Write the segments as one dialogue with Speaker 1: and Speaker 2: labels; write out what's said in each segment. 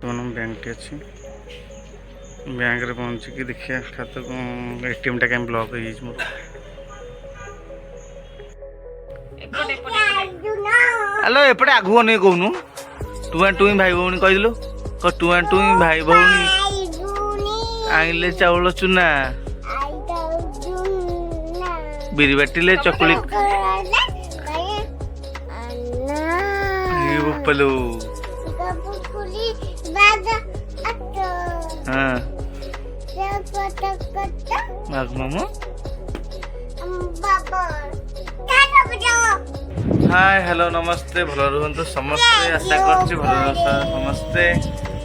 Speaker 1: बर्तमान बैंक अच्छी बैंक रे पहुँचिकी देखिए खाता एटीएम टा कहीं ब्लॉक हो मोर। हेलो एपटे आगु नहीं कहूनु टू एंड टू भाई भौणी कहलु टू एंड टू भाई भौणी आइले चाउल चुना बिरी बाटिले चकुली बोपलो हाँ मामू हाय हेलो नमस्ते भल रुहतु समस्ते आशा करछि भल समस्ते।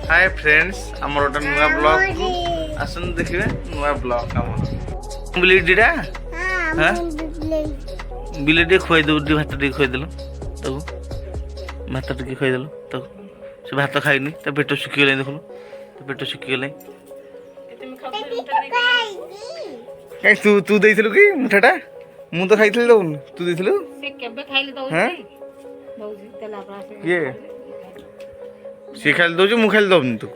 Speaker 1: हाय फ्रेंड्स आमर गोटे नुआ ब्लॉग को आसन देखिए नुआ ब्लॉग आम बिलेडीटा हाँ बिलेडी खुआई दो भात टे खुआईदेल तब भात टे खुआईदेल तब से भात खाइनी तो पेट शुखीगला देखुन तो पेट शुखीगला कहीं तू देइथिलु कि मुठाटा मु तो खाइथिल दउन तू देइथिलु से केबे खाइले दउ हां दउजी तेला प्रासे ये से खाइल दउजी मु खाइल दउन तू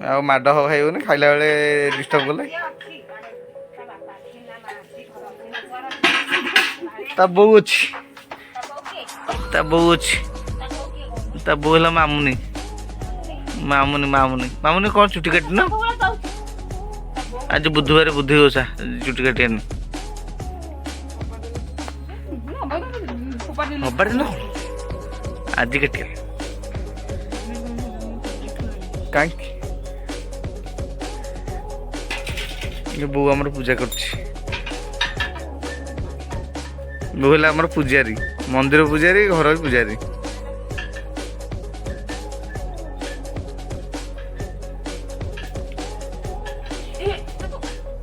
Speaker 1: आ माड हो खाइयो ने खाइला बेले डिस्टर्ब करले तब बहु अछि तब बोला मामुनी मामुनी मामुनी मामुनी कौन छुट्टी काटी ना आज बुधवार बुद्धि ओसा छुट्टी काटी हबार ना आज काटी कहीं बो आमर पूजा करछि बो है आमर पूजारी मंदिर पूजारी घर पूजारी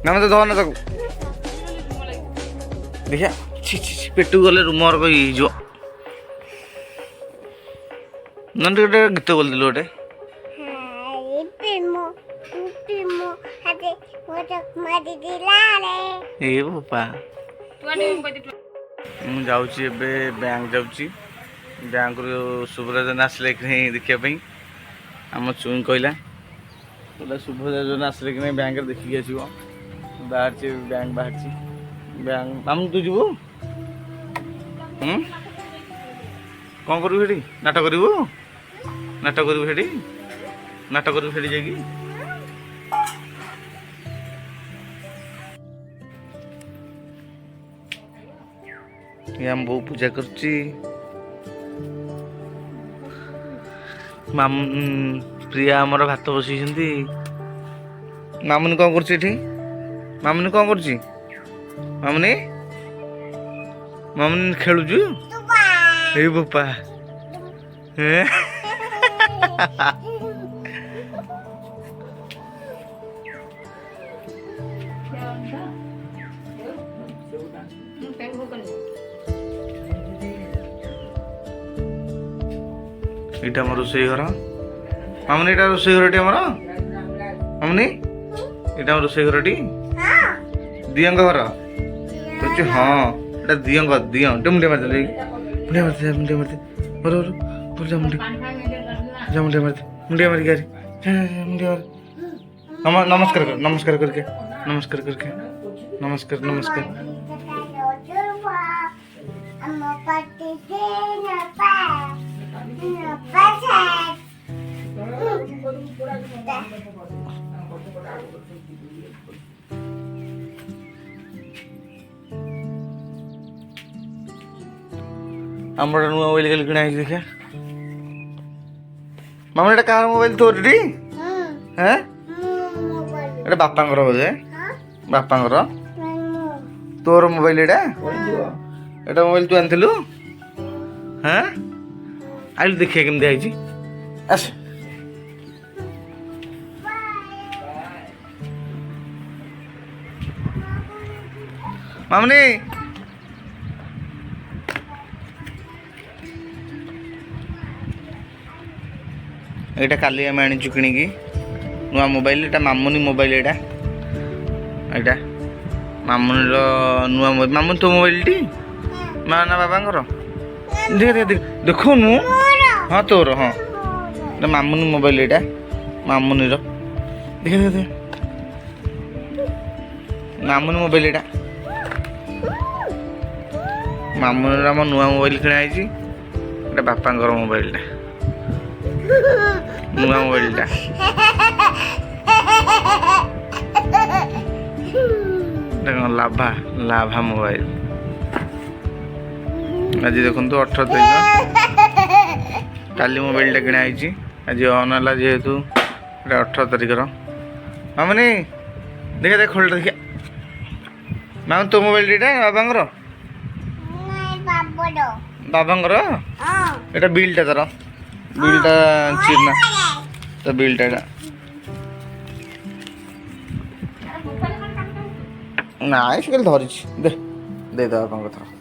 Speaker 1: ना तो धोना तक देखिया पेटू गले रूमर कही जो नंद गोटे गीत बोल दिल गोटे ए बापा मु जाऊँगी बैंक जाऊँगी बैंक शुभराजन आसले कि नहीं देखा आम चुई कहला शुभराजन आसले कि नहीं बैंक देखिए आसो बाहर बैंक बाहर बैंक मामू तू जीवु कौन करू हेटी नाटक करू नाटक करू हेटी नाटक करू हेटी जाकि हम बो पूजा करची मामू प्रिया आमर भात बसई मामुनी कौन कर मामुनी कौन कर मामुनी मामुनी खेलुचु ए बापा इटा मोर रोसई घर मामुनी इटा रोसई घर टी हमर मामुनी इटा मोर रोसई घर टी दियंग घर तो हाँ इटा दियंग दियं मुंडे मार दे मुंडे मार दे बोल बोल जा मुंडे मार दे मुंडे मार के मुंडे मार नमस्कार कर नमस्कार करके नमस्कार करके नमस्कार नमस्कार आमर नुआ मोबाइल कल किना देखा मामा एटा कार मोबाइल तोर टी हैं एटा बापांगर बोधे बापांगर तोर मोबाइल एटा एटा मोबाइल तू आनथिलु हैं आइल देखिए केमती आइछि आस मामनी एटा काली आम आनीचु किणिकी नुआ मोबाइल एटा मामुनी मोबाइल एटा एटा मामुनी नुआ मोबाइल मामुनी तो मोबाइल टी माँ ना बाबा देख देख देखो नु हाँ तोर हाँ এটা ମାମୁନି ମୋବାଇଲ ଏଇଟା ମାମୁନିର ଦେଖେ ଦେଖେ ମାମୁନି ମୋବାଇଲ ଏଇଟା ମାମୁନିର ଆମ ନୂଆ ମୋବାଇଲ କିଣା ହେଇଛି ଏଇଟା ବାପାଙ୍କର ମୋବାଇଲଟା ନୂଆ ମୋବାଇଲଟା ଏଇଟା କ'ଣ ଲାଭା ଲାଭା ମୋବାଇଲ ଆଜି ଦେଖନ୍ତୁ 18 ତାରିଖ କାଲି ମୋବାଇଲଟା କିଣା ହେଇଛି ଆଜି ଅନ୍ ହେଲା ଯେହେତୁ ଏଇଟା 18 ତାରିଖର ମାମୁନି ଦେଖେ ଦେଖ ଖୋଲଟା ଦେଖିଆ ମାମୁନି ତୋ ମୋବାଇଲ ଏଇଟା ବାବାଙ୍କର ବାବାଙ୍କର ଏଇଟା ବିଲ୍ଟା ତାର ବିଲ୍ଟା ଚିହ୍ନା ତା ବିଲ୍ଟା ଏଇଟା ନାଇଁ ସେ ଖାଲି ଧରିଛି ଦେ ଦେଇଦେବା ବାପାଙ୍କ ଥର